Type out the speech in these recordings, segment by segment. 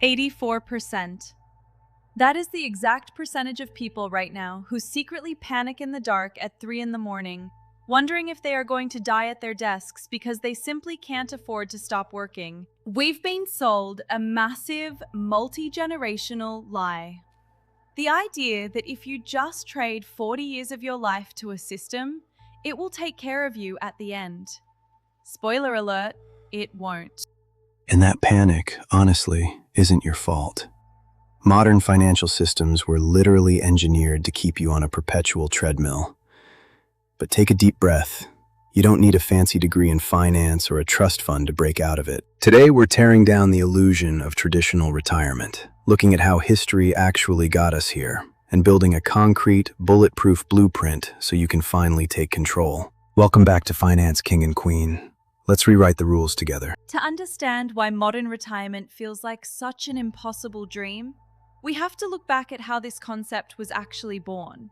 84%. That is the exact percentage of people right now who secretly panic in the dark at 3 in the morning, wondering if they are going to die at their desks because they simply can't afford to stop working. We've been sold a massive, multi-generational lie. The idea that if you just trade 40 years of your life to a system, it will take care of you at the end. Spoiler alert, it won't. And that panic, honestly, isn't your fault. Modern financial systems were literally engineered to keep you on a perpetual treadmill. But take a deep breath. You don't need a fancy degree in finance or a trust fund to break out of it. Today, we're tearing down the illusion of traditional retirement, looking at how history actually got us here, and building a concrete, bulletproof blueprint so you can finally take control. Welcome back to Finance King and Queen. Let's rewrite the rules together. To understand why modern retirement feels like such an impossible dream, we have to look back at how this concept was actually born.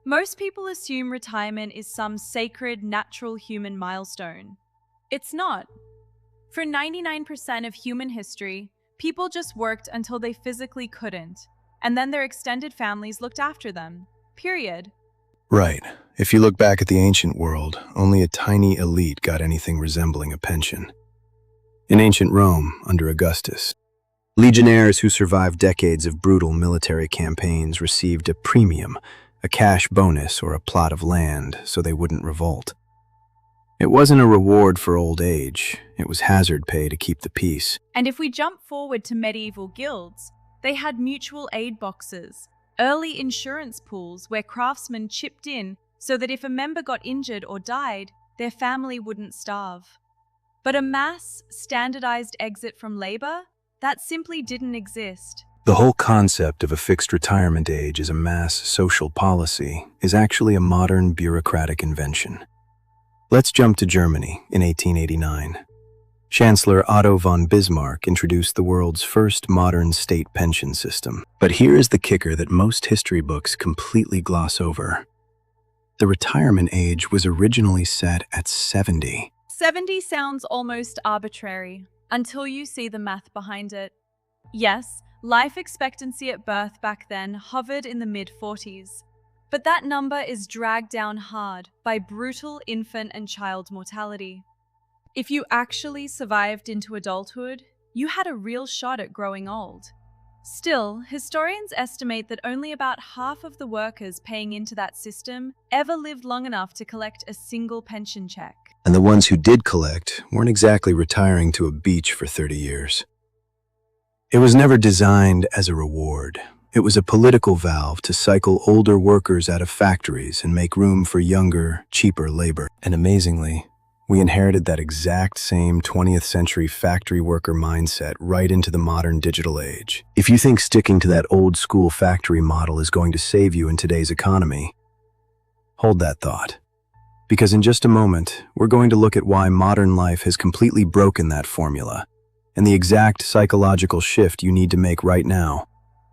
Most people assume retirement is some sacred, natural human milestone. It's not. For 99% of human history, people just worked until they physically couldn't, and then their extended families looked after them. Period. Right. If you look back at the ancient world, only a tiny elite got anything resembling a pension. In ancient Rome, under Augustus, legionnaires who survived decades of brutal military campaigns received a premium, a cash bonus or a plot of land so they wouldn't revolt. It wasn't a reward for old age, it was hazard pay to keep the peace. And if we jump forward to medieval guilds, they had mutual aid boxes, early insurance pools where craftsmen chipped in so that if a member got injured or died, their family wouldn't starve. But a mass, standardized exit from labor? That simply didn't exist. The whole concept of a fixed retirement age as a mass social policy is actually a modern bureaucratic invention. Let's jump to Germany in 1889. Chancellor Otto von Bismarck introduced the world's first modern state pension system. But here is the kicker that most history books completely gloss over. The retirement age was originally set at 70. 70 sounds almost arbitrary, until you see the math behind it. Yes, life expectancy at birth back then hovered in the mid-40s. But that number is dragged down hard by brutal infant and child mortality. If you actually survived into adulthood, you had a real shot at growing old. Still, historians estimate that only about half of the workers paying into that system ever lived long enough to collect a single pension check. And the ones who did collect weren't exactly retiring to a beach for 30 years. It was never designed as a reward. It was a political valve to cycle older workers out of factories and make room for younger, cheaper labor. And amazingly, we inherited that exact same 20th century factory worker mindset right into the modern digital age. If you think sticking to that old school factory model is going to save you in today's economy, hold that thought. Because in just a moment, we're going to look at why modern life has completely broken that formula and the exact psychological shift you need to make right now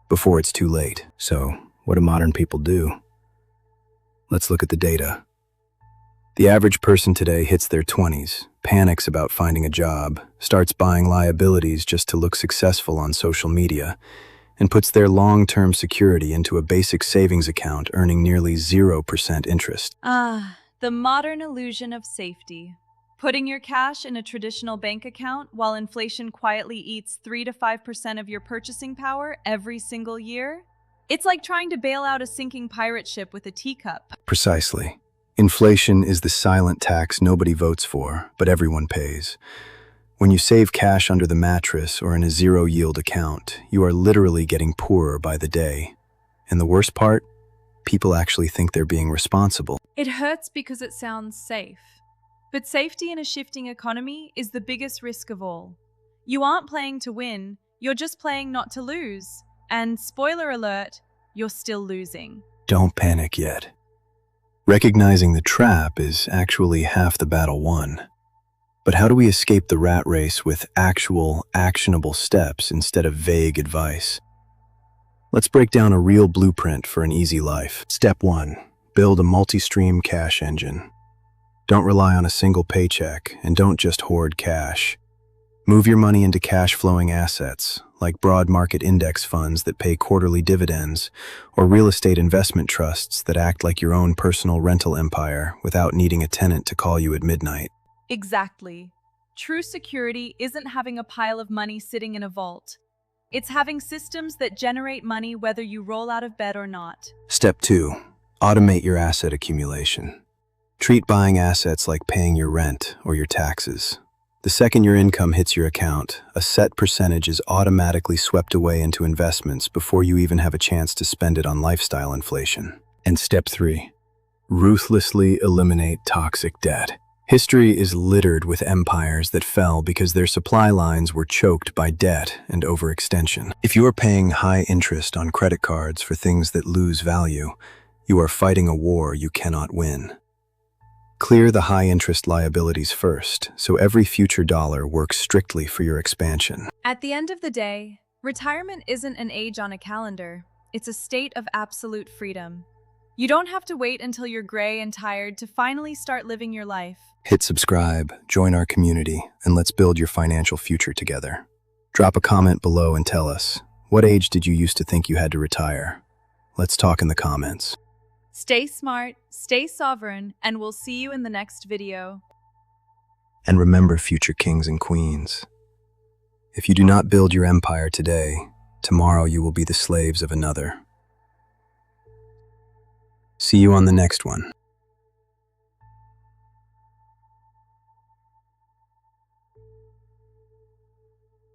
before it's too late. So, what do modern people do? Let's look at the data. The average person today hits their 20s, panics about finding a job, starts buying liabilities just to look successful on social media, and puts their long-term security into a basic savings account earning nearly 0% interest. The modern illusion of safety. Putting your cash in a traditional bank account while inflation quietly eats 3 to 5% of your purchasing power every single year? It's like trying to bail out a sinking pirate ship with a teacup. Precisely. Inflation is the silent tax nobody votes for, but everyone pays. When you save cash under the mattress or in a zero-yield account, you are literally getting poorer by the day. And the worst part? People actually think they're being responsible. It hurts because it sounds safe. But safety in a shifting economy is the biggest risk of all. You aren't playing to win, you're just playing not to lose. And spoiler alert, you're still losing. Don't panic yet. Recognizing the trap is actually half the battle won. But how do we escape the rat race with actual, actionable steps instead of vague advice? Let's break down a real blueprint for an easy life. Step 1. Build a multi-stream cash engine. Don't rely on a single paycheck, and don't just hoard cash. Move your money into cash-flowing assets, like broad market index funds that pay quarterly dividends, or real estate investment trusts that act like your own personal rental empire without needing a tenant to call you at midnight. Exactly. True security isn't having a pile of money sitting in a vault. It's having systems that generate money whether you roll out of bed or not. Step 2. Automate your asset accumulation. Treat buying assets like paying your rent or your taxes. The second your income hits your account, a set percentage is automatically swept away into investments before you even have a chance to spend it on lifestyle inflation. And step 3. Ruthlessly eliminate toxic debt. History is littered with empires that fell because their supply lines were choked by debt and overextension. If you are paying high interest on credit cards for things that lose value, you are fighting a war you cannot win. Clear the high-interest liabilities first, so every future dollar works strictly for your expansion. At the end of the day, retirement isn't an age on a calendar. It's a state of absolute freedom. You don't have to wait until you're gray and tired to finally start living your life. Hit subscribe, join our community, and let's build your financial future together. Drop a comment below and tell us, what age did you used to think you had to retire? Let's talk in the comments. Stay smart, stay sovereign, and we'll see you in the next video. And remember, future kings and queens, if you do not build your empire today, tomorrow you will be the slaves of another. See you on the next one.